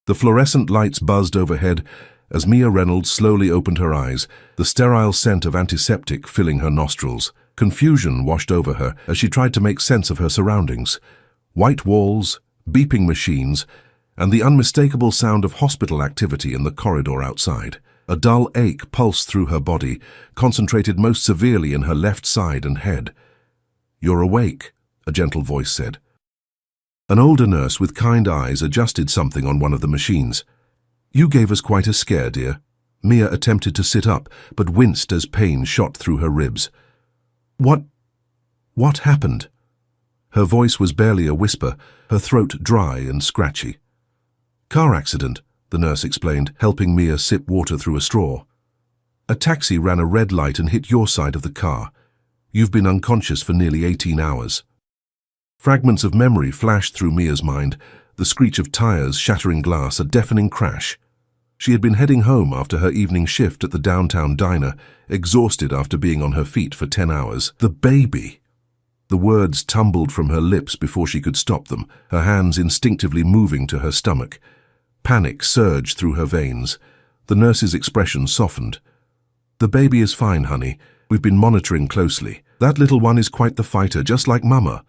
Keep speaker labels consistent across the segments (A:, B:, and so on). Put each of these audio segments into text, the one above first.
A: The fluorescent lights buzzed overhead as Mia Reynolds slowly opened her eyes, the sterile scent of antiseptic filling her nostrils. Confusion washed over her as she tried to make sense of her surroundings. White walls, beeping machines, and the unmistakable sound of hospital activity in the corridor outside. A dull ache pulsed through her body, concentrated most severely in her left side and head. "You're awake," a gentle voice said. An older nurse with kind eyes adjusted something on one of the machines. "You gave us quite a scare, dear." Mia attempted to sit up, but winced as pain shot through her ribs. What happened?" Her voice was barely a whisper, her throat dry and scratchy. "Car accident," the nurse explained, helping Mia sip water through a straw. "A taxi ran a red light and hit your side of the car. You've been unconscious for nearly 18 hours. Fragments of memory flashed through Mia's mind, the screech of tires shattering glass, a deafening crash. She had been heading home after her evening shift at the downtown diner, exhausted after being on her feet for 10 hours. The baby! The words tumbled from her lips before she could stop them, her hands instinctively moving to her stomach. Panic surged through her veins. The nurse's expression softened. "The baby is fine, honey. We've been monitoring closely. That little one is quite the fighter, just like Mama."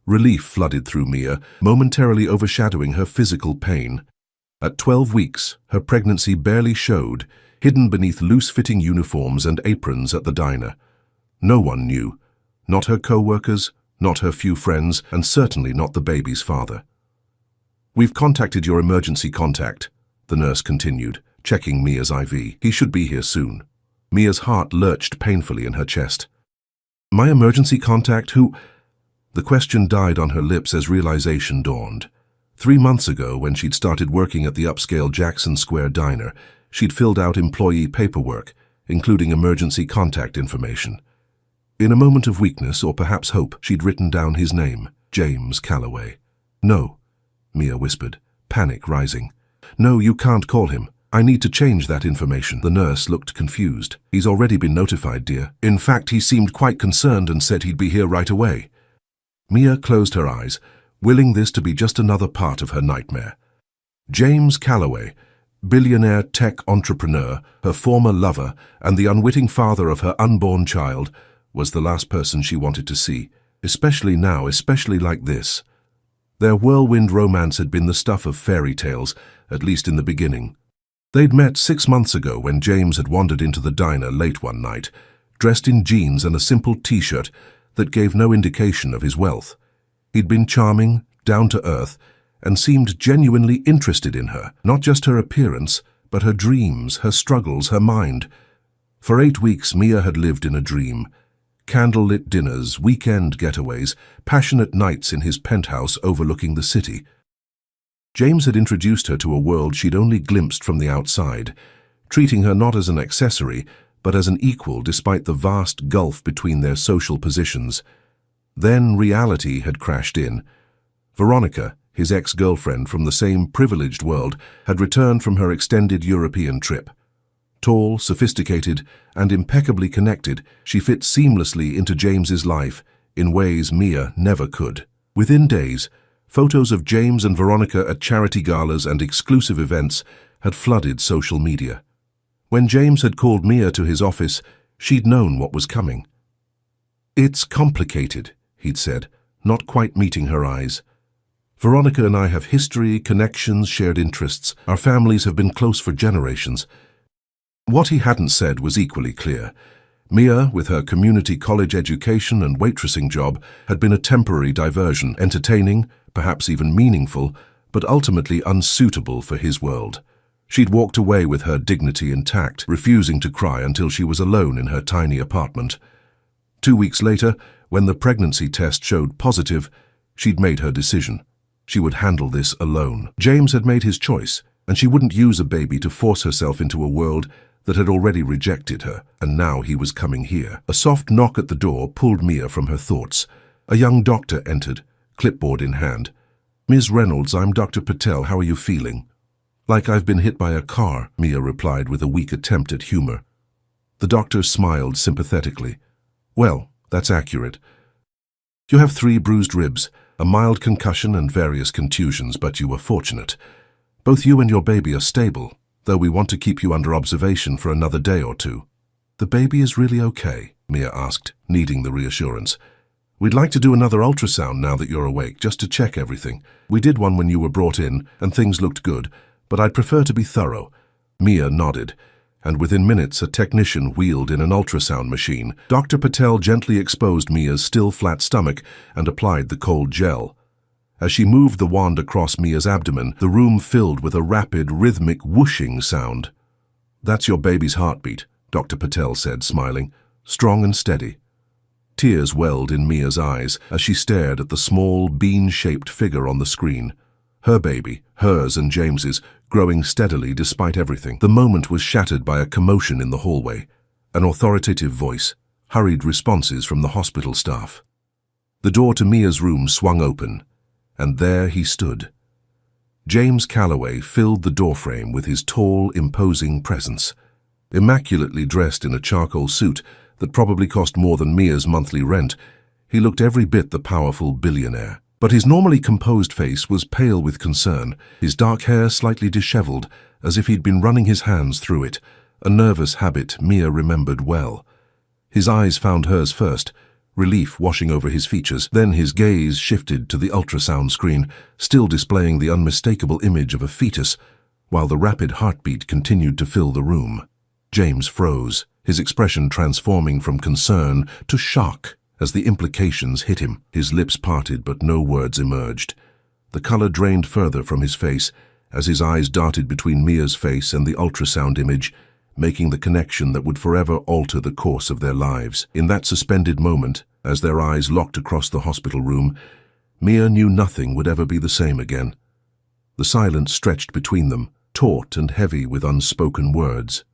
A: Relief flooded through Mia, momentarily overshadowing her physical pain. At 12 weeks, her pregnancy barely showed, hidden beneath loose-fitting uniforms and aprons at the diner. No one knew. Not her co-workers, not her few friends, and certainly not the baby's father. "We've contacted your emergency contact," the nurse continued, checking Mia's IV. "He should be here soon." Mia's heart lurched painfully in her chest. "My emergency contact? Who?" The question died on her lips as realization dawned. 3 months ago, when she'd started working at the upscale Jackson Square diner, she'd filled out employee paperwork, including emergency contact information. In a moment of weakness, or perhaps hope, she'd written down his name, James Calloway. "No," Mia whispered, panic rising. "No, you can't call him. I need to change that information." The nurse looked confused. "He's already been notified, dear. In fact, he seemed quite concerned and said he'd be here right away." Mia closed her eyes, willing this to be just another part of her nightmare. James Calloway, billionaire tech entrepreneur, her former lover, and the unwitting father of her unborn child, was the last person she wanted to see, especially now, especially like this. Their whirlwind romance had been the stuff of fairy tales, at least in the beginning. They'd met 6 months ago when James had wandered into the diner late one night, dressed in jeans and a simple t-shirt that gave no indication of his wealth. He'd been charming, down-to-earth, and seemed genuinely interested in her, not just her appearance, but her dreams, her struggles, her mind. For 8 weeks, Mia had lived in a dream. Candlelit dinners, weekend getaways, passionate nights in his penthouse overlooking the city. James had introduced her to a world she'd only glimpsed from the outside, treating her not as an accessory, but as an equal despite the vast gulf between their social positions. Then reality had crashed in. Veronica, his ex-girlfriend from the same privileged world, had returned from her extended European trip. Tall, sophisticated, and impeccably connected, she fit seamlessly into James's life in ways Mia never could. Within days, photos of James and Veronica at charity galas and exclusive events had flooded social media. When James had called Mia to his office, she'd known what was coming. "It's complicated," he'd said, not quite meeting her eyes. "Veronica and I have history, connections, shared interests. Our families have been close for generations." What he hadn't said was equally clear. Mia, with her community college education and waitressing job, had been a temporary diversion, entertaining, perhaps even meaningful, but ultimately unsuitable for his world. She'd walked away with her dignity intact, refusing to cry until she was alone in her tiny apartment. 2 weeks later, when the pregnancy test showed positive, she'd made her decision. She would handle this alone. James had made his choice, and she wouldn't use a baby to force herself into a world that had already rejected her, and now he was coming here. A soft knock at the door pulled Mia from her thoughts. A young doctor entered, clipboard in hand. "Ms. Reynolds, I'm Dr. Patel. How are you feeling?" "Like I've been hit by a car," Mia replied with a weak attempt at humor. The doctor smiled sympathetically. "Well, that's accurate. You have 3 bruised ribs, a mild concussion and various contusions, but you were fortunate. Both you and your baby are stable, though we want to keep you under observation for another day or two. The baby is really okay, Mia asked, needing the reassurance. We'd like to do another ultrasound now that you're awake, just to check everything. We did one when you were brought in, and things looked good, but I'd prefer to be thorough. Mia nodded, and within minutes a technician wheeled in an ultrasound machine. Dr. Patel gently exposed Mia's still flat stomach and applied the cold gel. As she moved the wand across Mia's abdomen, the room filled with a rapid, rhythmic whooshing sound. That's your baby's heartbeat, Dr. Patel said, smiling, strong and steady. Tears welled in Mia's eyes as she stared at the small, bean-shaped figure on the screen. Her baby, hers and James's, growing steadily despite everything. The moment was shattered by a commotion in the hallway. An authoritative voice, hurried responses from the hospital staff. The door to Mia's room swung open, and there he stood. James Calloway filled the doorframe with his tall, imposing presence. Immaculately dressed in a charcoal suit that probably cost more than Mia's monthly rent, he looked every bit the powerful billionaire. But his normally composed face was pale with concern, his dark hair slightly disheveled, as if he'd been running his hands through it, a nervous habit Mia remembered well. His eyes found hers first, relief washing over his features. Then his gaze shifted to the ultrasound screen, still displaying the unmistakable image of a fetus, while the rapid heartbeat continued to fill the room. James froze, his expression transforming from concern to shock as the implications hit him. His lips parted, but no words emerged. The color drained further from his face as his eyes darted between Mia's face and the ultrasound image, making the connection that would forever alter the course of their lives. In that suspended moment, as their eyes locked across the hospital room, Mia knew nothing would ever be the same again. The silence stretched between them, taut and heavy with unspoken words.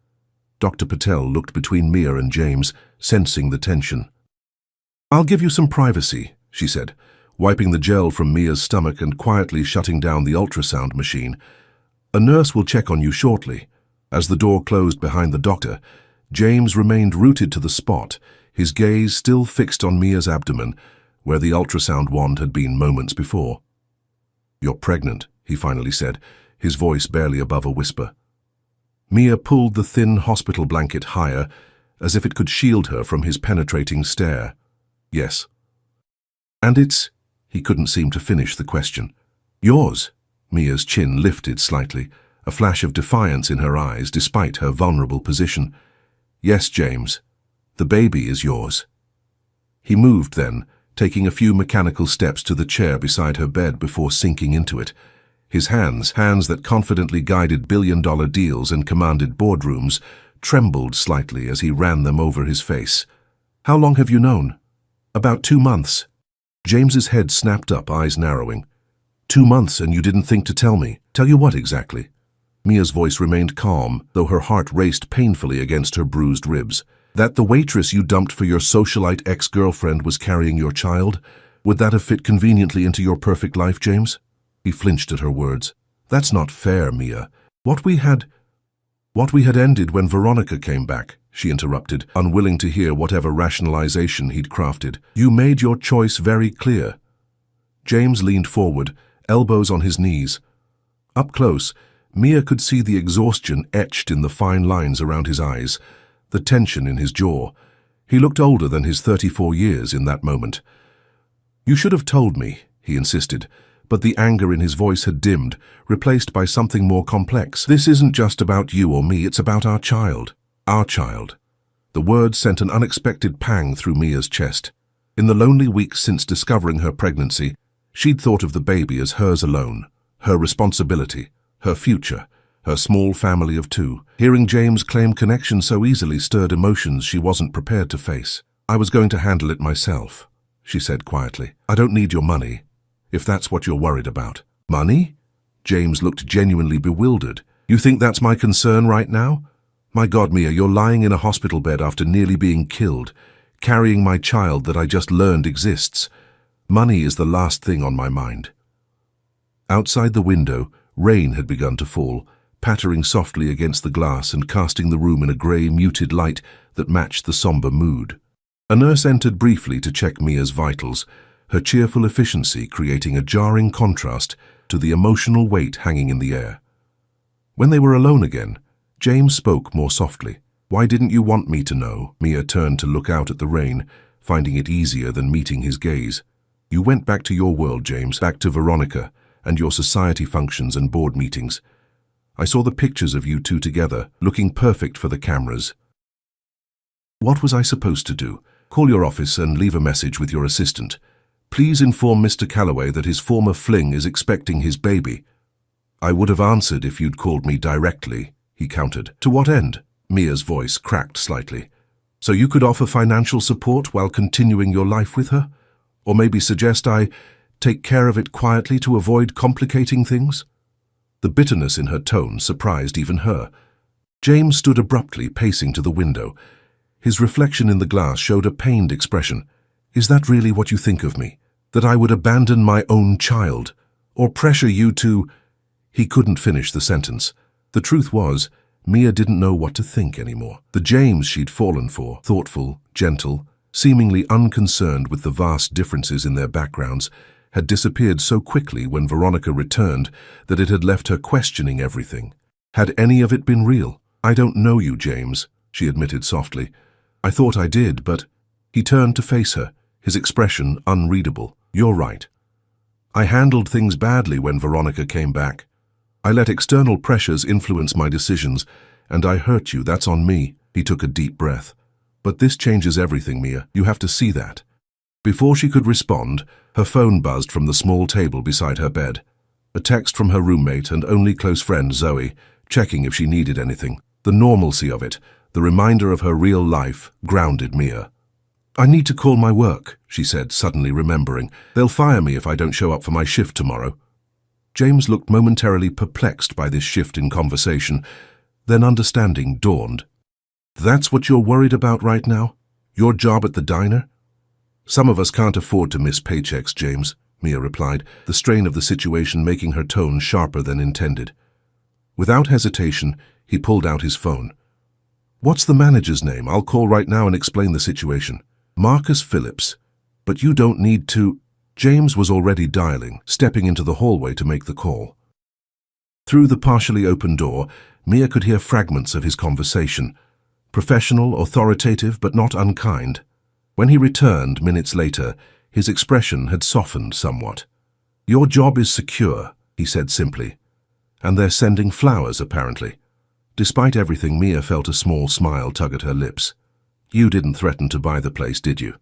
A: Dr. Patel looked between Mia and James, sensing the tension. "I'll give you some privacy," she said, wiping the gel from Mia's stomach and quietly shutting down the ultrasound machine. "A nurse will check on you shortly." As the door closed behind the doctor, James remained rooted to the spot, his gaze still fixed on Mia's abdomen, where the ultrasound wand had been moments before. "You're pregnant," he finally said, his voice barely above a whisper. Mia pulled the thin hospital blanket higher, as if it could shield her from his penetrating stare. "Yes." "And it's—" He couldn't seem to finish the question. "Yours?" Mia's chin lifted slightly, a flash of defiance in her eyes despite her vulnerable position. "Yes, James. The baby is yours." He moved then, taking a few mechanical steps to the chair beside her bed before sinking into it. His hands that confidently guided billion-dollar deals and commanded boardrooms, trembled slightly as he ran them over his face. "How long have you known?" "About 2 months. James's head snapped up, eyes narrowing. 2 months, and you didn't think to tell me? Tell you what exactly?" Mia's voice remained calm, though her heart raced painfully against her bruised ribs. "That the waitress you dumped for your socialite ex-girlfriend was carrying your child? Would that have fit conveniently into your perfect life, James?" He flinched at her words. "That's not fair, Mia. What we had ended when Veronica came back," she interrupted, unwilling to hear whatever rationalization he'd crafted. "You made your choice very clear." James leaned forward, elbows on his knees. Up close, Mia could see the exhaustion etched in the fine lines around his eyes, the tension in his jaw. He looked older than his 34 years in that moment. "You should have told me," he insisted, but the anger in his voice had dimmed, replaced by something more complex. "This isn't just about you or me, it's about our child. Our child." The words sent an unexpected pang through Mia's chest. In the lonely weeks since discovering her pregnancy, she'd thought of the baby as hers alone, her responsibility, her future, her small family of 2. Hearing James claim connection so easily stirred emotions she wasn't prepared to face. "I was going to handle it myself," she said quietly. "I don't need your money, if that's what you're worried about." "Money?" James looked genuinely bewildered. "You think that's my concern right now? My God, Mia, you're lying in a hospital bed after nearly being killed, carrying my child that I just learned exists. Money is the last thing on my mind." Outside the window, rain had begun to fall, pattering softly against the glass and casting the room in a grey, muted light that matched the somber mood. A nurse entered briefly to check Mia's vitals, her cheerful efficiency creating a jarring contrast to the emotional weight hanging in the air. When they were alone again, James spoke more softly. "Why didn't you want me to know?" Mia turned to look out at the rain, finding it easier than meeting his gaze. "You went back to your world, James, back to Veronica and your society functions and board meetings. I saw the pictures of you two together, looking perfect for the cameras. What was I supposed to do? Call your office and leave a message with your assistant. Please inform Mr. Calloway that his former fling is expecting his baby." "I would have answered if you'd called me directly," he countered. "To what end?" Mia's voice cracked slightly. "So you could offer financial support while continuing your life with her? Or maybe suggest I take care of it quietly to avoid complicating things?" The bitterness in her tone surprised even her. James stood abruptly, pacing to the window. His reflection in the glass showed a pained expression. "Is that really what you think of me? That I would abandon my own child? Or pressure you to—" He couldn't finish the sentence. The truth was, Mia didn't know what to think anymore. The James she'd fallen for, thoughtful, gentle, seemingly unconcerned with the vast differences in their backgrounds, had disappeared so quickly when Veronica returned that it had left her questioning everything. Had any of it been real? "I don't know you, James," she admitted softly. "I thought I did, but—" He turned to face her, his expression unreadable. "You're right. I handled things badly when Veronica came back. I let external pressures influence my decisions, and I hurt you. That's on me." He took a deep breath. "But this changes everything, Mia. You have to see that." Before she could respond, her phone buzzed from the small table beside her bed. A text from her roommate and only close friend, Zoe, checking if she needed anything. The normalcy of it, the reminder of her real life, grounded Mia. "I need to call my work," she said, suddenly remembering. "They'll fire me if I don't show up for my shift tomorrow." James looked momentarily perplexed by this shift in conversation. Then understanding dawned. "That's what you're worried about right now? Your job at the diner?" "Some of us can't afford to miss paychecks, James," Mia replied, the strain of the situation making her tone sharper than intended. Without hesitation, he pulled out his phone. "What's the manager's name? I'll call right now and explain the situation." "Marcus Phillips. But you don't need to—" James was already dialing, stepping into the hallway to make the call. Through the partially open door, Mia could hear fragments of his conversation. Professional, authoritative, but not unkind. When he returned minutes later, his expression had softened somewhat. "Your job is secure," he said simply. "And they're sending flowers, apparently." Despite everything, Mia felt a small smile tug at her lips. "You didn't threaten to buy the place, did you?"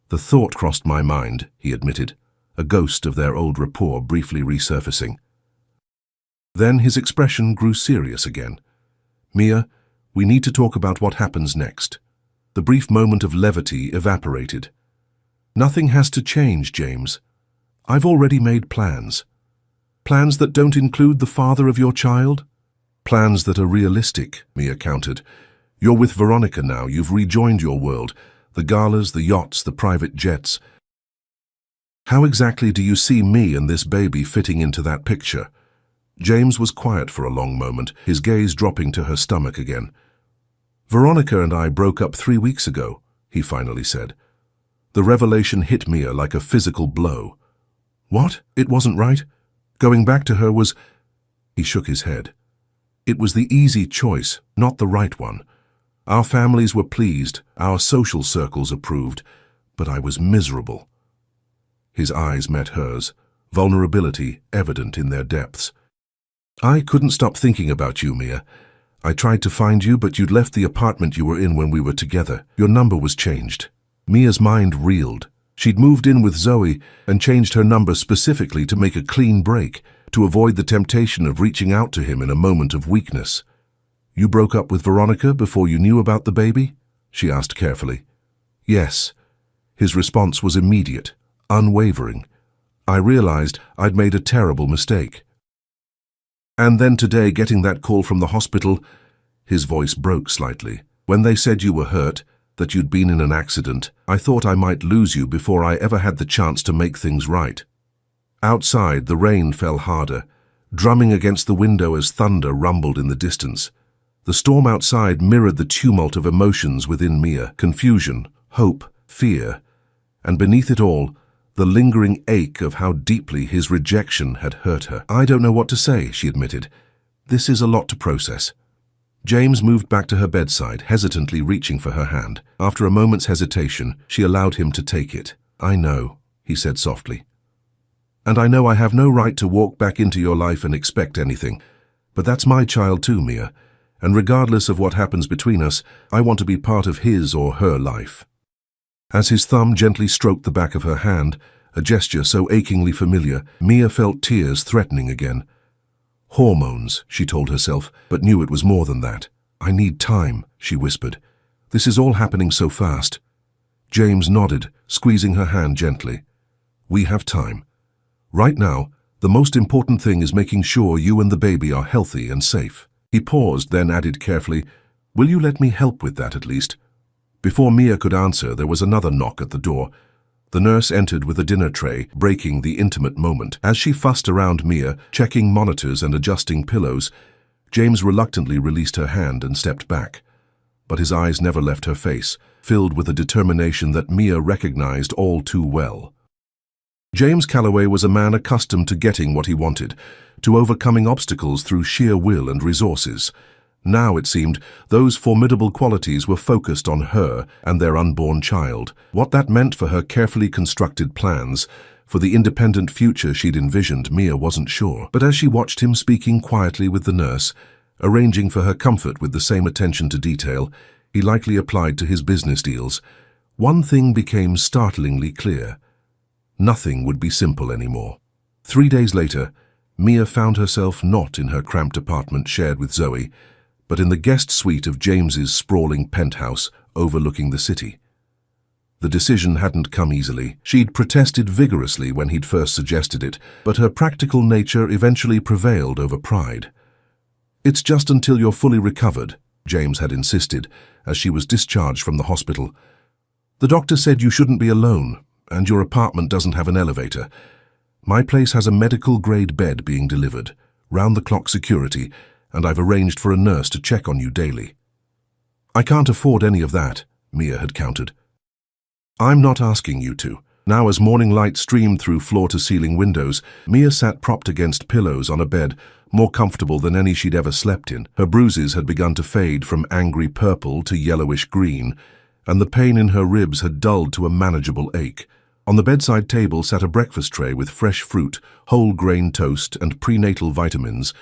A: "The thought crossed my mind," he admitted, a ghost of their old rapport briefly resurfacing. Then his expression grew serious again. "Mia, we need to talk about what happens next." The brief moment of levity evaporated. "Nothing has to change, James. I've already made plans. Plans that don't include the father of your child?" "Plans that are realistic," Mia countered. "You're with Veronica now. You've rejoined your world. The galas, the yachts, the private jets. How exactly do you see me and this baby fitting into that picture?" James was quiet for a long moment, his gaze dropping to her stomach again. "Veronica and I broke up 3 weeks ago," he finally said. The revelation hit Mia like a physical blow. "What? It wasn't right? Going back to her was—" He shook his head. "It was the easy choice, not the right one. Our families were pleased, our social circles approved, but I was miserable." His eyes met hers, vulnerability evident in their depths. "I couldn't stop thinking about you, Mia. I tried to find you, but you'd left the apartment you were in when we were together. Your number was changed." Mia's mind reeled. She'd moved in with Zoe and changed her number specifically to make a clean break, to avoid the temptation of reaching out to him in a moment of weakness. "You broke up with Veronica before you knew about the baby?" she asked carefully. "Yes." His response was immediate, unwavering. "I realized I'd made a terrible mistake. And then today, getting that call from the hospital," his voice broke slightly, "when they said you were hurt, that you'd been in an accident, I thought I might lose you before I ever had the chance to make things right." Outside, the rain fell harder, drumming against the window as thunder rumbled in the distance. The storm outside mirrored the tumult of emotions within Mia: confusion, hope, fear, and beneath it all, the lingering ache of how deeply his rejection had hurt her. "I don't know what to say," she admitted. This is a lot to process. James moved back to her bedside, hesitantly reaching for her hand. After a moment's hesitation, she allowed him to take it. I know, he said softly. And I know I have no right to walk back into your life and expect anything. But that's my child too, Mia. And regardless of what happens between us, I want to be part of his or her life. As his thumb gently stroked the back of her hand, a gesture so achingly familiar, Mia felt tears threatening again. Hormones, she told herself, but knew it was more than that. I need time, she whispered. This is all happening so fast. James nodded, squeezing her hand gently. We have time. Right now, the most important thing is making sure you and the baby are healthy and safe. He paused, then added carefully, Will you let me help with that at least? Before Mia could answer, there was another knock at the door. The nurse entered with a dinner tray, breaking the intimate moment. As she fussed around Mia, checking monitors and adjusting pillows, James reluctantly released her hand and stepped back. But his eyes never left her face, filled with a determination that Mia recognized all too well. James Calloway was a man accustomed to getting what he wanted, to overcoming obstacles through sheer will and resources. Now, it seemed, those formidable qualities were focused on her and their unborn child. What that meant for her carefully constructed plans, for the independent future she'd envisioned, Mia wasn't sure. But as she watched him speaking quietly with the nurse, arranging for her comfort with the same attention to detail he likely applied to his business deals, one thing became startlingly clear. Nothing would be simple anymore. 3 days later, Mia found herself not in her cramped apartment shared with Zoe, but in the guest suite of James's sprawling penthouse overlooking the city. The decision hadn't come easily. She'd protested vigorously when he'd first suggested it, but her practical nature eventually prevailed over pride. It's just until you're fully recovered, James had insisted, as she was discharged from the hospital. The doctor said you shouldn't be alone, and your apartment doesn't have an elevator. My place has a medical-grade bed being delivered, round-the-clock security, and I've arranged for a nurse to check on you daily. I can't afford any of that, Mia had countered. I'm not asking you to. Now, as morning light streamed through floor-to-ceiling windows, Mia sat propped against pillows on a bed, more comfortable than any she'd ever slept in. Her bruises had begun to fade from angry purple to yellowish green, and the pain in her ribs had dulled to a manageable ache. On the bedside table sat a breakfast tray with fresh fruit, whole-grain toast, and prenatal vitamins.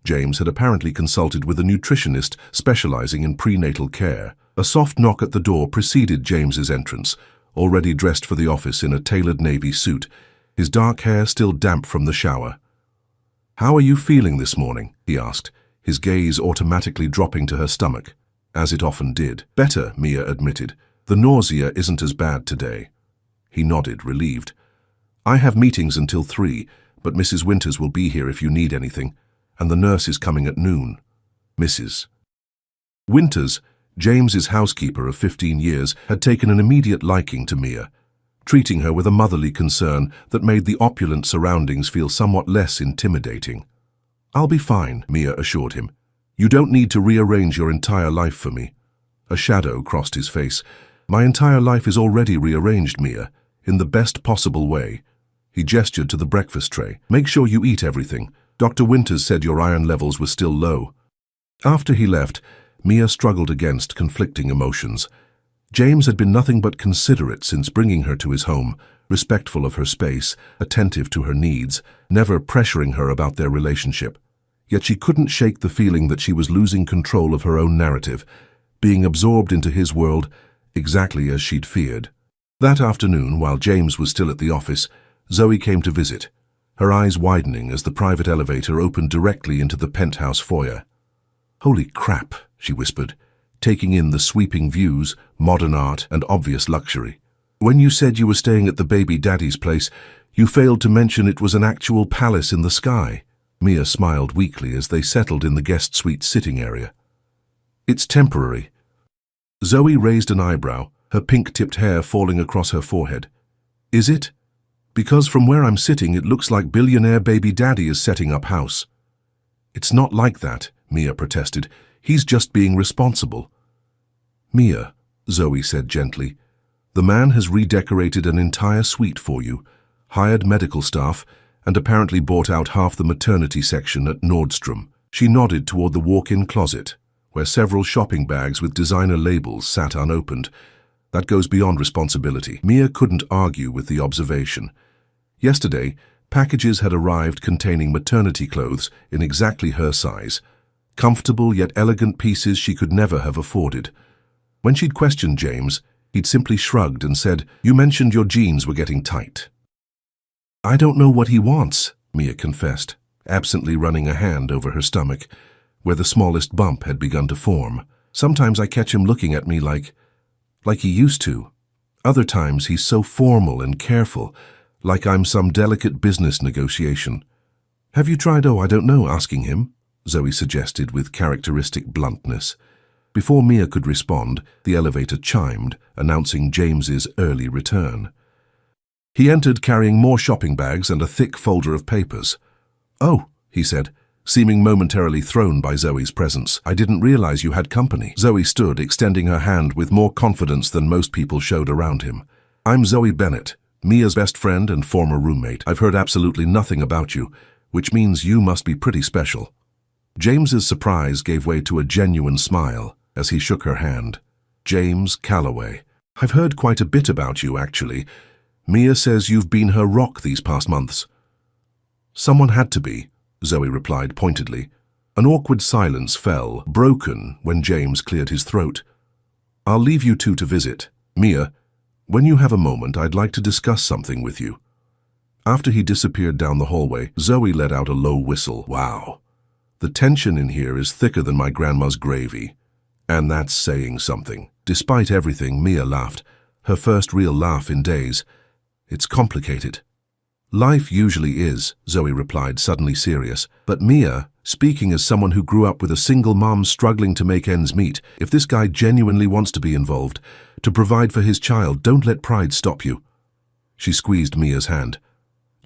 A: James had apparently consulted with a nutritionist specializing in prenatal care. A soft knock at the door preceded James's entrance, already dressed for the office in a tailored navy suit, his dark hair still damp from the shower. How are you feeling this morning? He asked, his gaze automatically dropping to her stomach, as it often did. Better, Mia admitted. The nausea isn't as bad today. He nodded, relieved. I have meetings until 3, but Mrs. Winters will be here if you need anything, and the nurse is coming at noon. Mrs. Winters, James's housekeeper of 15 years, had taken an immediate liking to Mia, treating her with a motherly concern that made the opulent surroundings feel somewhat less intimidating. I'll be fine, Mia assured him. You don't need to rearrange your entire life for me. A shadow crossed his face. My entire life is already rearranged, Mia, in the best possible way. He gestured to the breakfast tray. Make sure you eat everything. Dr. Winters said your iron levels were still low. After he left, Mia struggled against conflicting emotions. James had been nothing but considerate since bringing her to his home, respectful of her space, attentive to her needs, never pressuring her about their relationship. Yet she couldn't shake the feeling that she was losing control of her own narrative, being absorbed into his world exactly as she'd feared. That afternoon, while James was still at the office, Zoe came to visit, her eyes widening as the private elevator opened directly into the penthouse foyer. Holy crap, she whispered, taking in the sweeping views, modern art, and obvious luxury. When you said you were staying at the baby daddy's place, you failed to mention it was an actual palace in the sky. Mia smiled weakly as they settled in the guest suite sitting area. It's temporary. Zoe raised an eyebrow, her pink-tipped hair falling across her forehead. Is it? Because from where I'm sitting, it looks like Billionaire baby daddy is setting up house. It's not like that, Mia protested. He's just being responsible. Mia, Zoe said gently, the man has redecorated an entire suite for you, hired medical staff, and apparently bought out half the maternity section at Nordstrom. She nodded toward the walk-in closet, where several shopping bags with designer labels sat unopened. That goes beyond responsibility. Mia couldn't argue with the observation. Yesterday, packages had arrived containing maternity clothes in exactly her size, comfortable yet elegant pieces she could never have afforded. When she'd questioned James, he'd simply shrugged and said, "You mentioned your jeans were getting tight." "I don't know what he wants," Mia confessed, absently running a hand over her stomach, where the smallest bump had begun to form. "Sometimes I catch him looking at me like he used to. Other times he's so formal and careful, like I'm some delicate business negotiation." "Have you tried, I don't know, asking him?" Zoe suggested with characteristic bluntness. Before Mia could respond, the elevator chimed, announcing James's early return. He entered carrying more shopping bags and a thick folder of papers. "Oh," he said, seeming momentarily thrown by Zoe's presence. "I didn't realize you had company." Zoe stood, extending her hand with more confidence than most people showed around him. "I'm Zoe Bennett, Mia's best friend and former roommate. I've heard absolutely nothing about you, which means you must be pretty special." James's surprise gave way to a genuine smile as he shook her hand. "James Calloway. I've heard quite a bit about you, actually. Mia says you've been her rock these past months." "Someone had to be," Zoe replied pointedly. An awkward silence fell, broken when James cleared his throat. "I'll leave you two to visit. Mia, when you have a moment, I'd like to discuss something with you." After he disappeared down the hallway, Zoe let out a low whistle. "Wow. The tension in here is thicker than my grandma's gravy. And that's saying something." Despite everything, Mia laughed, her first real laugh in days. "It's complicated." "Life usually is," Zoe replied, suddenly serious. "But Mia, speaking as someone who grew up with a single mom struggling to make ends meet, if this guy genuinely wants to be involved, to provide for his child, don't let pride stop you." She squeezed Mia's hand.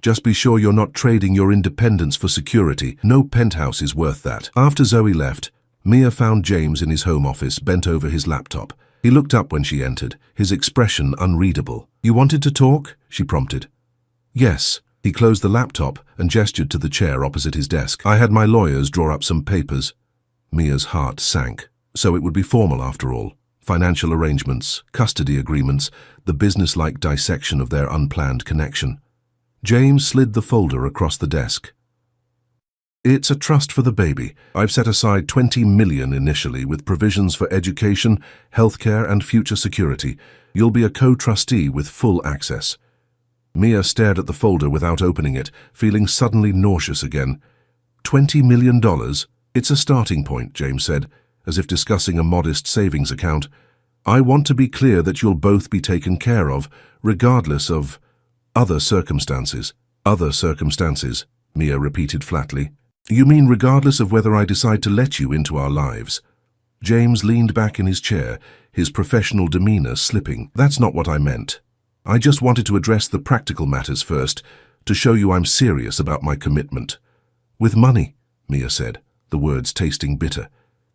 A: "Just be sure you're not trading your independence for security. No penthouse is worth that." After Zoe left, Mia found James in his home office, bent over his laptop. He looked up when she entered, his expression unreadable. "You wanted to talk?" she prompted. "Yes." He closed the laptop and gestured to the chair opposite his desk. "I had my lawyers draw up some papers." Mia's heart sank. So it would be formal after all. Financial arrangements, custody agreements, the businesslike dissection of their unplanned connection. James slid the folder across the desk. "It's a trust for the baby. I've set aside $20 million initially with provisions for education, healthcare, and future security. You'll be a co-trustee with full access." Mia stared at the folder without opening it, feeling suddenly nauseous again. $20 million? "It's a starting point," James said, as if discussing a modest savings account. "I want to be clear that you'll both be taken care of, regardless of other circumstances." "Other circumstances," Mia repeated flatly. "You mean regardless of whether I decide to let you into our lives?" James leaned back in his chair, his professional demeanor slipping. "That's not what I meant. I just wanted to address the practical matters first, to show you I'm serious about my commitment." "With money," Mia said, the words tasting bitter.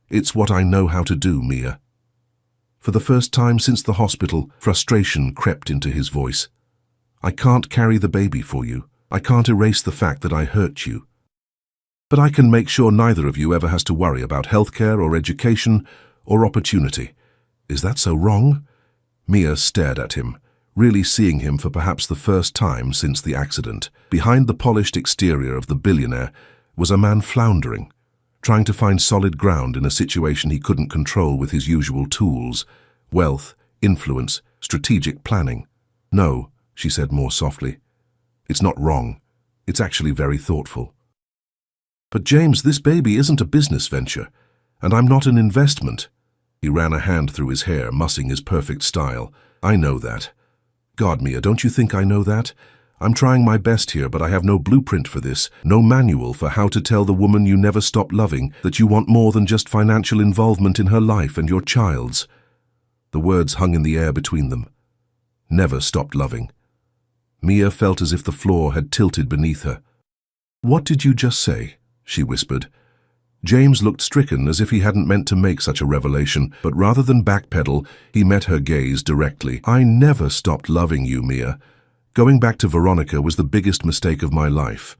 A: "It's what I know how to do, Mia." For the first time since the hospital, frustration crept into his voice. "I can't carry the baby for you. I can't erase the fact that I hurt you. But I can make sure neither of you ever has to worry about healthcare or education or opportunity." "Is that so wrong?" Mia stared at him, really seeing him for perhaps the first time since the accident. Behind the polished exterior of the billionaire was a man floundering, trying to find solid ground in a situation he couldn't control with his usual tools: wealth, influence, strategic planning. "No," she said more softly. "It's not wrong. It's actually very thoughtful." "But James, this baby isn't a business venture, and I'm not an investment." He ran a hand through his hair, mussing his perfect style. "I know that. God, Mia, don't you think I know that? I'm trying my best here, but I have no blueprint for this, no manual for how to tell the woman you never stopped loving that you want more than just financial involvement in her life and your child's." The words hung in the air between them. Never stopped loving. Mia felt as if the floor had tilted beneath her. "What did you just say?" she whispered. James looked stricken, as if he hadn't meant to make such a revelation, but rather than backpedal, he met her gaze directly. "I never stopped loving you, Mia. Going back to Veronica was the biggest mistake of my life.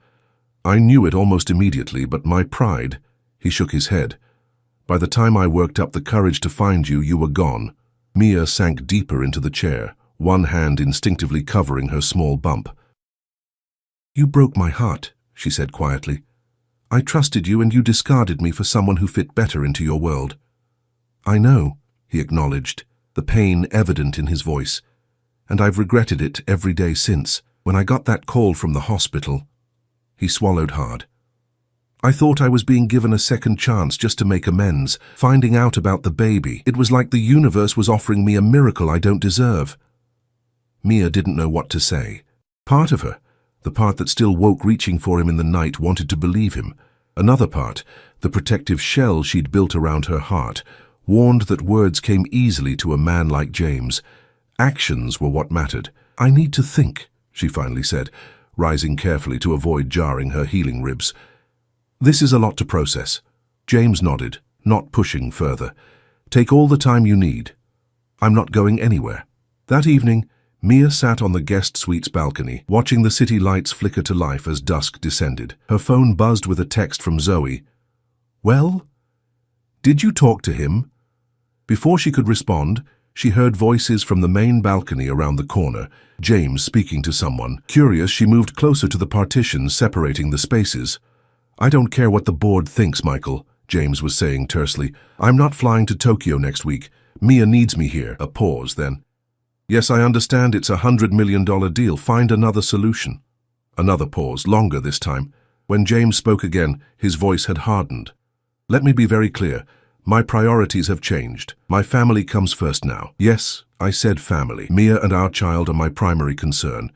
A: I knew it almost immediately, but my pride," He shook his head. By the time I worked up the courage to find you, you were gone. Mia sank deeper into the chair, one hand instinctively covering her small bump. You broke my heart, she said quietly. I trusted you and you discarded me for someone who fit better into your world. I know, he acknowledged, the pain evident in his voice. And I've regretted it every day since. When I got that call from the hospital, he swallowed hard. I thought I was being given a second chance just to make amends, finding out about the baby. It was like the universe was offering me a miracle I don't deserve. Mia didn't know what to say. Part of her, the part that still woke reaching for him in the night, wanted to believe him. Another part, the protective shell she'd built around her heart, warned that words came easily to a man like James. Actions were what mattered. I need to think, she finally said, rising carefully to avoid jarring her healing ribs. This is a lot to process. James nodded, not pushing further. Take all the time you need. I'm not going anywhere. That evening, Mia sat on the guest suite's balcony, watching the city lights flicker to life as dusk descended. Her phone buzzed with a text from Zoe. Well? Did you talk to him? Before she could respond, she heard voices from the main balcony around the corner, James speaking to someone. Curious, she moved closer to the partition separating the spaces. I don't care what the board thinks, Michael, James was saying tersely. I'm not flying to Tokyo next week. Mia needs me here. A pause, then. Yes, I understand it's $100 million deal. Find another solution. Another pause, longer this time. When James spoke again, his voice had hardened. Let me be very clear. My priorities have changed. My family comes first now. Yes, I said family. Mia and our child are my primary concern.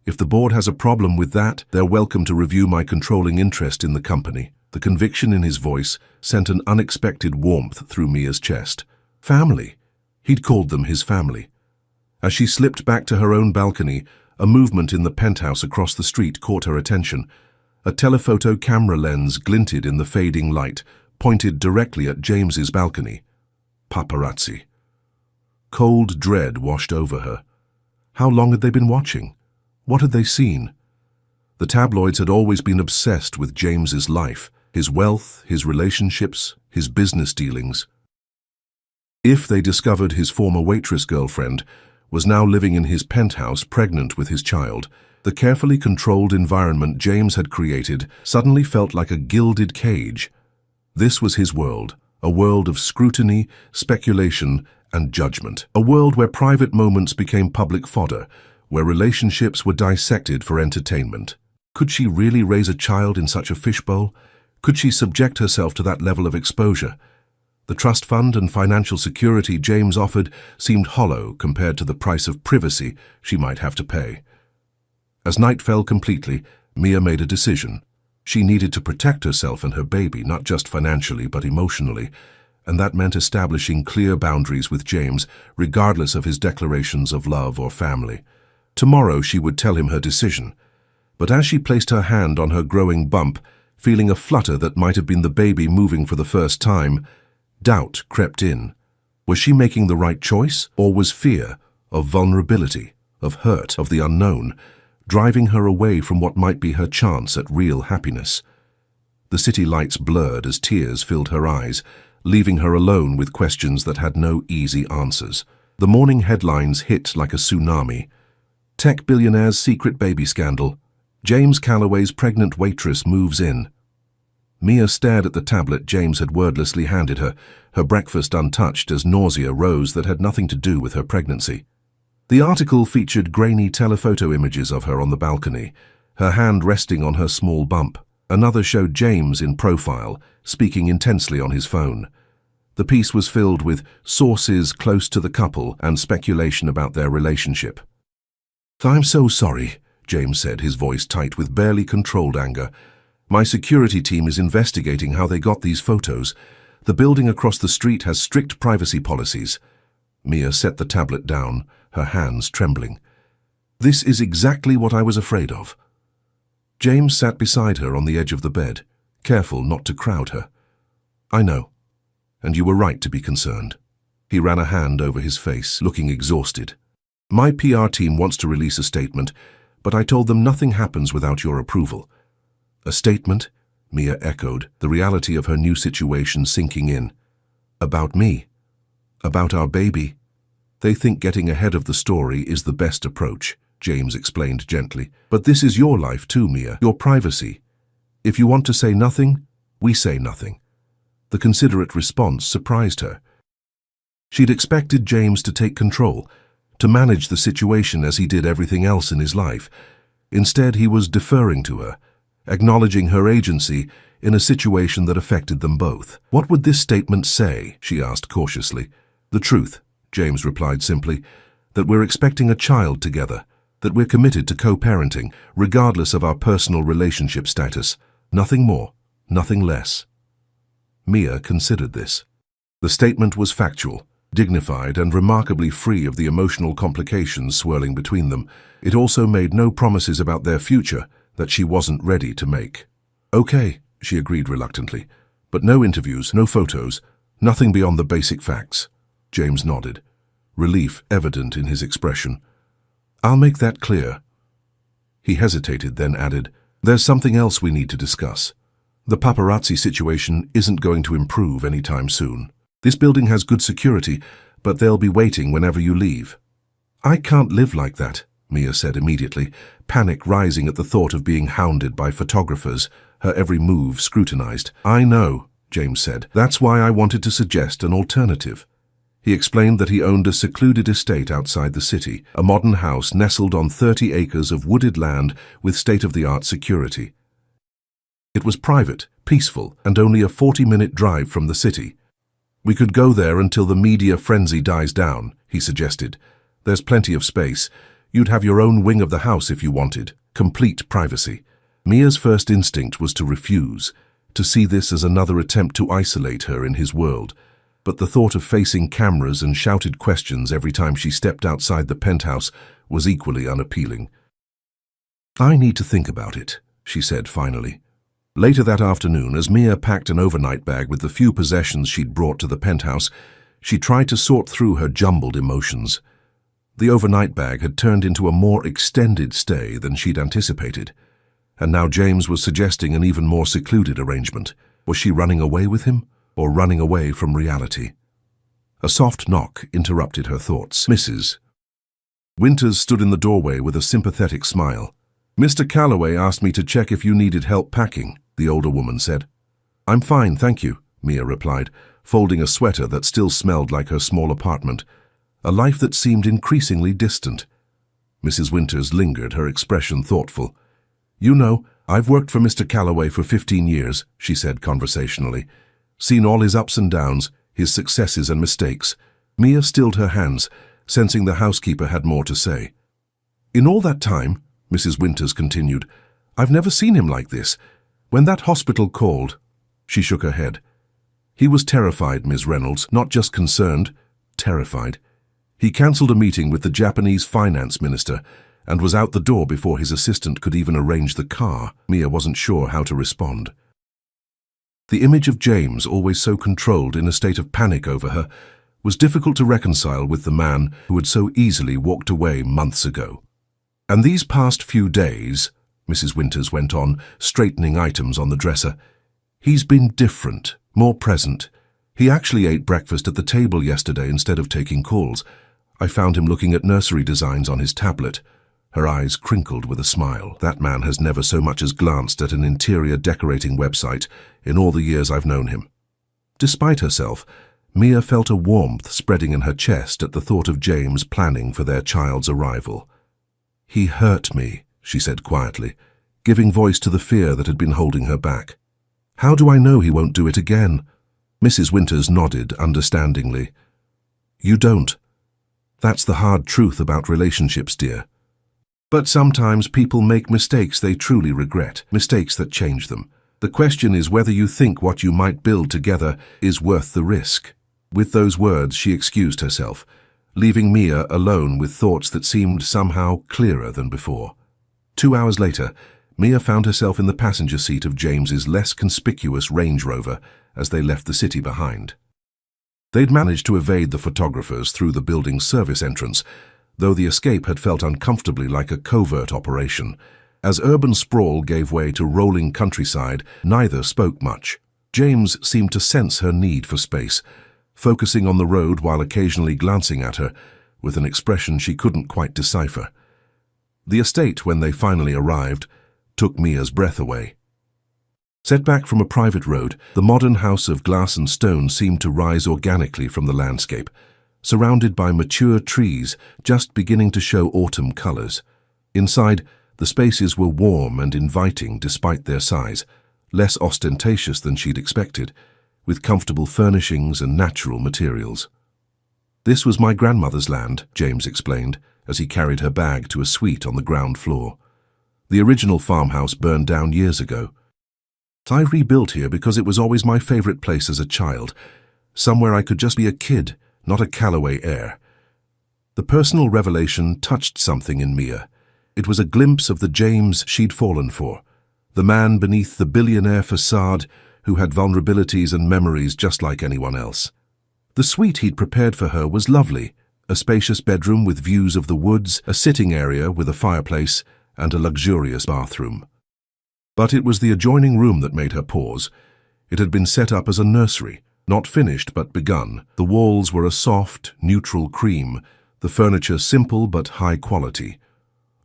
A: If the board has a problem with that, they're welcome to review my controlling interest in the company. The conviction in his voice sent an unexpected warmth through Mia's chest. Family. He'd called them his family. As she slipped back to her own balcony, a movement in the penthouse across the street caught her attention. A telephoto camera lens glinted in the fading light, pointed directly at James's balcony. Paparazzi. Cold dread washed over her. How long had they been watching? What had they seen? The tabloids had always been obsessed with James's life, his wealth, his relationships, his business dealings. If they discovered his former waitress girlfriend was now living in his penthouse pregnant with his child, the carefully controlled environment James had created suddenly felt like a gilded cage. This was his world, a world of scrutiny, speculation, and judgment. A world where private moments became public fodder, where relationships were dissected for entertainment. Could she really raise a child in such a fishbowl? Could she subject herself to that level of exposure? The trust fund and financial security James offered seemed hollow compared to the price of privacy she might have to pay. As night fell completely, Mia made a decision. She needed to protect herself and her baby, not just financially but emotionally, and that meant establishing clear boundaries with James, regardless of his declarations of love or family. Tomorrow she would tell him her decision. But as she placed her hand on her growing bump, feeling a flutter that might have been the baby moving for the first time, doubt crept in. Was she making the right choice, or was fear of vulnerability, of hurt, of the unknown, driving her away from what might be her chance at real happiness? The city lights blurred as tears filled her eyes, leaving her alone with questions that had no easy answers. The morning headlines hit like a tsunami. Tech billionaire's secret baby scandal. James Calloway's pregnant waitress moves in. Mia stared at the tablet James had wordlessly handed her, her breakfast untouched as nausea rose that had nothing to do with her pregnancy. The article featured grainy telephoto images of her on the balcony, her hand resting on her small bump. Another showed James in profile, speaking intensely on his phone. The piece was filled with sources close to the couple and speculation about their relationship. "I'm so sorry," James said, his voice tight with barely controlled anger. "My security team is investigating how they got these photos. The building across the street has strict privacy policies." Mia set the tablet down, her hands trembling. "This is exactly what I was afraid of." James sat beside her on the edge of the bed, careful not to crowd her. "I know, and you were right to be concerned." He ran a hand over his face, looking exhausted. "My PR team wants to release a statement, but I told them nothing happens without your approval." "A statement?" Mia echoed, the reality of her new situation sinking in. About me? About our baby? They think getting ahead of the story is the best approach, James explained gently. But this is your life too, Mia, your privacy. If you want to say nothing, we say nothing. The considerate response surprised her. She'd expected James to take control, to manage the situation as he did everything else in his life. Instead, he was deferring to her, acknowledging her agency in a situation that affected them both. What would this statement say? She asked cautiously. The truth, James replied simply, that we're expecting a child together, that we're committed to co-parenting, regardless of our personal relationship status. Nothing more, nothing less. Mia considered this. The statement was factual, dignified, and remarkably free of the emotional complications swirling between them. It also made no promises about their future that she wasn't ready to make. Okay, she agreed reluctantly, but no interviews, no photos, nothing beyond the basic facts. James nodded, relief evident in his expression. I'll make that clear. He hesitated, then added, there's something else we need to discuss. The paparazzi situation isn't going to improve anytime soon. This building has good security, but they'll be waiting whenever you leave. I can't live like that, Mia said immediately, panic rising at the thought of being hounded by photographers, her every move scrutinized. I know, James said. That's why I wanted to suggest an alternative. He explained that he owned a secluded estate outside the city, a modern house nestled on 30 acres of wooded land with state-of-the-art security. It was private, peaceful, and only a 40-minute drive from the city. We could go there until the media frenzy dies down, he suggested. There's plenty of space. You'd have your own wing of the house if you wanted. Complete privacy. Mia's first instinct was to refuse, to see this as another attempt to isolate her in his world. But the thought of facing cameras and shouted questions every time she stepped outside the penthouse was equally unappealing. I need to think about it, she said finally. Later that afternoon, as Mia packed an overnight bag with the few possessions she'd brought to the penthouse, she tried to sort through her jumbled emotions. The overnight bag had turned into a more extended stay than she'd anticipated, and now James was suggesting an even more secluded arrangement. Was she running away with him, or running away from reality? A soft knock interrupted her thoughts. Mrs. Winters stood in the doorway with a sympathetic smile. Mr. Calloway asked me to check if you needed help packing, the older woman said. I'm fine, thank you, Mia replied, folding a sweater that still smelled like her small apartment, a life that seemed increasingly distant. Mrs. Winters lingered, her expression thoughtful. You know, I've worked for Mr. Calloway for 15 years, she said conversationally. Seen all his ups and downs, his successes and mistakes. Mia stilled her hands, sensing the housekeeper had more to say. In all that time, Mrs. Winters continued, I've never seen him like this. When that hospital called, she shook her head. He was terrified, Ms. Reynolds, not just concerned, terrified. He cancelled a meeting with the Japanese finance minister and was out the door before his assistant could even arrange the car. Mia wasn't sure how to respond. The image of James, always so controlled, in a state of panic over her, was difficult to reconcile with the man who had so easily walked away months ago. And these past few days, Mrs. Winters went on, straightening items on the dresser, he's been different, more present. He actually ate breakfast at the table yesterday instead of taking calls. I found him looking at nursery designs on his tablet. Her eyes crinkled with a smile. That man has never so much as glanced at an interior decorating website in all the years I've known him. Despite herself, Mia felt a warmth spreading in her chest at the thought of James planning for their child's arrival. He hurt me, she said quietly, giving voice to the fear that had been holding her back. How do I know he won't do it again? Mrs. Winters nodded understandingly. You don't. That's the hard truth about relationships, dear. But sometimes people make mistakes they truly regret, mistakes that change them. The question is whether you think what you might build together is worth the risk. With those words, she excused herself, leaving Mia alone with thoughts that seemed somehow clearer than before. 2 hours later, Mia found herself in the passenger seat of James's less conspicuous Range Rover as they left the city behind. They'd managed to evade the photographers through the building's service entrance, though the escape had felt uncomfortably like a covert operation. As urban sprawl gave way to rolling countryside, neither spoke much. James seemed to sense her need for space, focusing on the road while occasionally glancing at her, with an expression she couldn't quite decipher. The estate, when they finally arrived, took Mia's breath away. Set back from a private road, the modern house of glass and stone seemed to rise organically from the landscape, surrounded by mature trees just beginning to show autumn colors. Inside, the spaces were warm and inviting despite their size, less ostentatious than she'd expected, with comfortable furnishings and natural materials. "This was my grandmother's land," James explained, as he carried her bag to a suite on the ground floor. "The original farmhouse burned down years ago. I rebuilt here because it was always my favorite place as a child, somewhere I could just be a kid, not a Callaway heir." The personal revelation touched something in Mia. It was a glimpse of the James she'd fallen for, the man beneath the billionaire facade who had vulnerabilities and memories just like anyone else. The suite he'd prepared for her was lovely, a spacious bedroom with views of the woods, a sitting area with a fireplace, and a luxurious bathroom. But it was the adjoining room that made her pause. It had been set up as a nursery, not finished but begun. The walls were a soft, neutral cream, the furniture simple but high quality.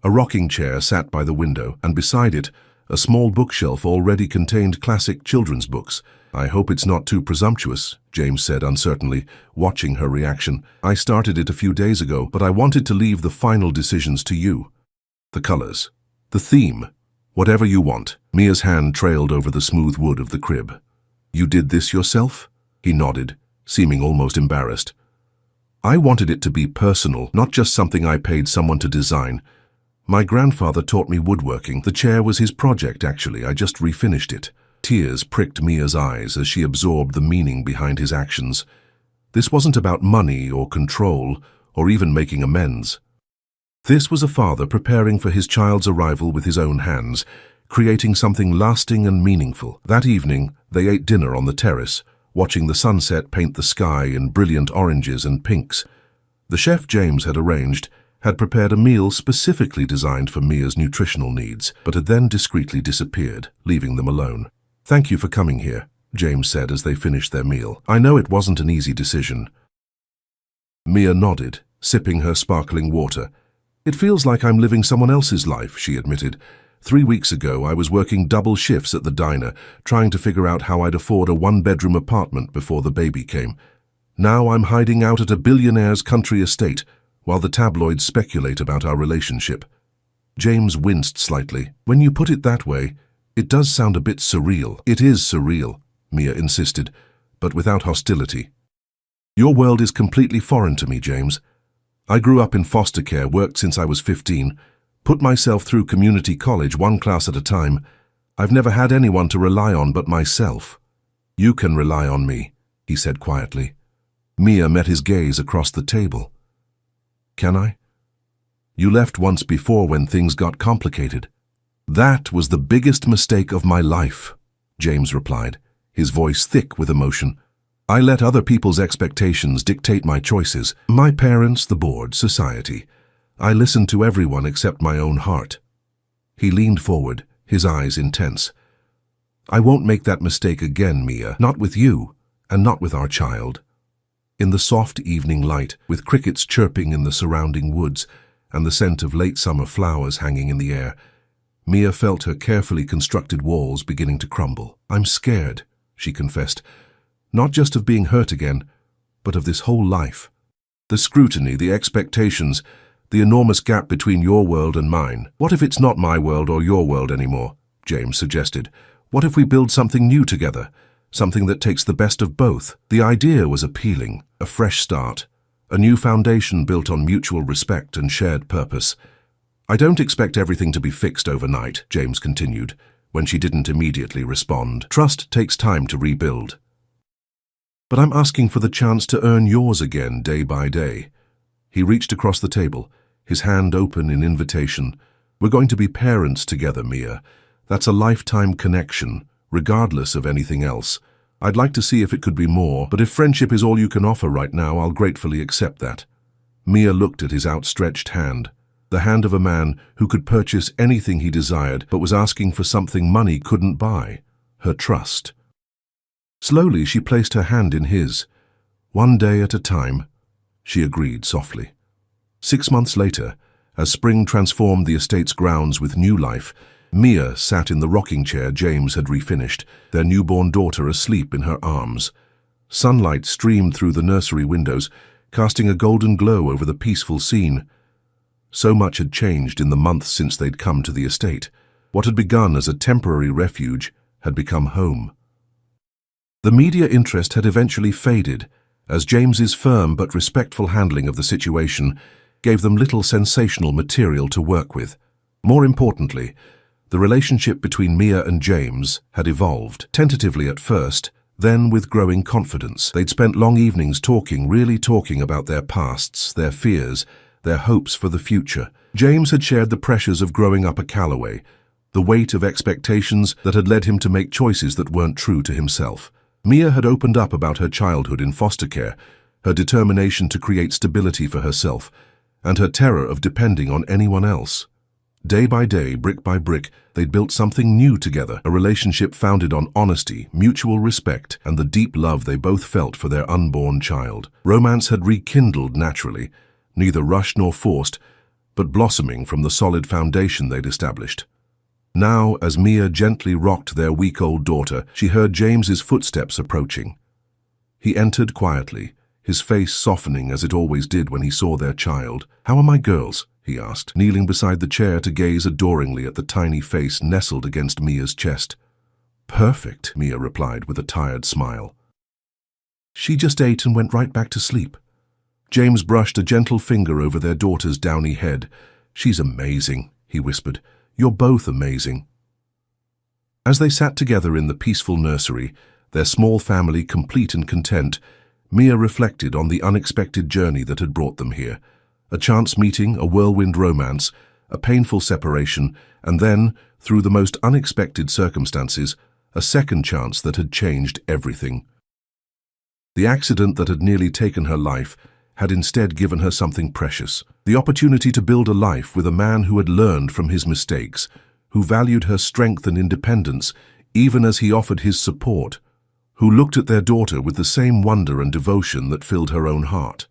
A: A rocking chair sat by the window, and beside it, a small bookshelf already contained classic children's books. "I hope it's not too presumptuous," James said uncertainly, watching her reaction. "I started it a few days ago, but I wanted to leave the final decisions to you. The colors, the theme, whatever you want." Mia's hand trailed over the smooth wood of the crib. "You did this yourself?" He nodded, seeming almost embarrassed. "I wanted it to be personal, not just something I paid someone to design. My grandfather taught me woodworking. The chair was his project, actually. I just refinished it." Tears pricked Mia's eyes as she absorbed the meaning behind his actions. This wasn't about money or control, or even making amends. This was a father preparing for his child's arrival with his own hands, creating something lasting and meaningful. That evening, they ate dinner on the terrace, watching the sunset paint the sky in brilliant oranges and pinks. The chef James had arranged had prepared a meal specifically designed for Mia's nutritional needs, but had then discreetly disappeared, leaving them alone. "Thank you for coming here," James said as they finished their meal. "I know it wasn't an easy decision." Mia nodded, sipping her sparkling water. "It feels like I'm living someone else's life," she admitted. 3 weeks ago, I was working double shifts at the diner, trying to figure out how I'd afford a one-bedroom apartment before the baby came. Now I'm hiding out at a billionaire's country estate, while the tabloids speculate about our relationship." James winced slightly. "When you put it that way, it does sound a bit surreal." "It is surreal," Mia insisted, but without hostility. "Your world is completely foreign to me, James. I grew up in foster care, worked since I was 15, put myself through community college one class at a time. I've never had anyone to rely on but myself." "You can rely on me," he said quietly. Mia met his gaze across the table. "Can I? You left once before when things got complicated." "That was the biggest mistake of my life," James replied, his voice thick with emotion. "I let other people's expectations dictate my choices. My parents, the board, society. I listened to everyone except my own heart." He leaned forward, his eyes intense. "I won't make that mistake again, Mia. Not with you, and not with our child." In the soft evening light, with crickets chirping in the surrounding woods and the scent of late summer flowers hanging in the air, Mia felt her carefully constructed walls beginning to crumble. "I'm scared," she confessed, "not just of being hurt again, but of this whole life. The scrutiny, the expectations, the enormous gap between your world and mine. What if it's not my world or your world anymore?" James suggested. "What if we build something new together? Something that takes the best of both?" The idea was appealing, a fresh start, a new foundation built on mutual respect and shared purpose. "I don't expect everything to be fixed overnight," James continued, when she didn't immediately respond. "Trust takes time to rebuild. But I'm asking for the chance to earn yours again day by day." He reached across the table, his hand open in invitation. "We're going to be parents together, Mia. That's a lifetime connection, regardless of anything else. I'd like to see if it could be more, but if friendship is all you can offer right now, I'll gratefully accept that." Mia looked at his outstretched hand. the hand of a man who could purchase anything he desired but was asking for something money couldn't buy, her trust. Slowly she placed her hand in his. "One day at a time," she agreed softly. 6 months later, as spring transformed the estate's grounds with new life, Mia sat in the rocking chair James had refinished, their newborn daughter asleep in her arms. Sunlight streamed through the nursery windows, casting a golden glow over the peaceful scene. So much had changed in the months since they'd come to the estate. What had begun as a temporary refuge had become home. The media interest had eventually faded, as James's firm but respectful handling of the situation gave them little sensational material to work with. More importantly, the relationship between Mia and James had evolved, tentatively at first, then with growing confidence. They'd spent long evenings talking, really talking about their pasts, their fears, their hopes for the future. James had shared the pressures of growing up a Calloway, the weight of expectations that had led him to make choices that weren't true to himself. Mia had opened up about her childhood in foster care, her determination to create stability for herself, and her terror of depending on anyone else. Day by day, brick by brick, they'd built something new together, a relationship founded on honesty, mutual respect, and the deep love they both felt for their unborn child. Romance had rekindled naturally, neither rushed nor forced, but blossoming from the solid foundation they'd established. Now, as Mia gently rocked their week-old daughter, she heard James's footsteps approaching. He entered quietly, his face softening as it always did when he saw their child. "How are my girls?" he asked, kneeling beside the chair to gaze adoringly at the tiny face nestled against Mia's chest. "Perfect," Mia replied with a tired smile. "She just ate and went right back to sleep." James brushed a gentle finger over their daughter's downy head. "She's amazing," he whispered. "You're both amazing." As they sat together in the peaceful nursery, their small family complete and content, Mia reflected on the unexpected journey that had brought them here. A chance meeting, a whirlwind romance, a painful separation, and then, through the most unexpected circumstances, a second chance that had changed everything. The accident that had nearly taken her life had instead given her something precious, the opportunity to build a life with a man who had learned from his mistakes, who valued her strength and independence even as he offered his support, who looked at their daughter with the same wonder and devotion that filled her own heart.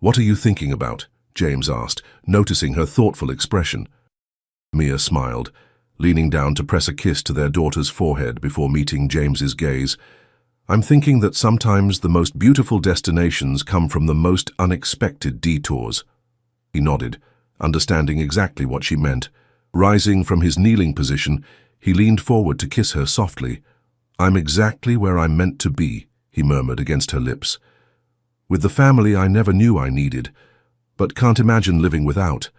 A: "What are you thinking about?" James asked, noticing her thoughtful expression. Mia smiled, leaning down to press a kiss to their daughter's forehead before meeting James's gaze. "I'm thinking that sometimes the most beautiful destinations come from the most unexpected detours." He nodded, understanding exactly what she meant. Rising from his kneeling position, he leaned forward to kiss her softly. "I'm exactly where I'm meant to be," he murmured against her lips. "With the family I never knew I needed, but can't imagine living without."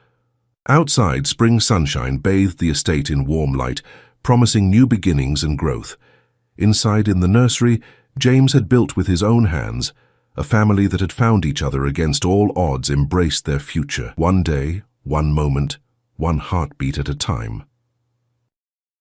A: Outside, spring sunshine bathed the estate in warm light, promising new beginnings and growth. Inside in the nursery, James had built with his own hands, a family that had found each other against all odds embraced their future, one day, one moment, one heartbeat at a time.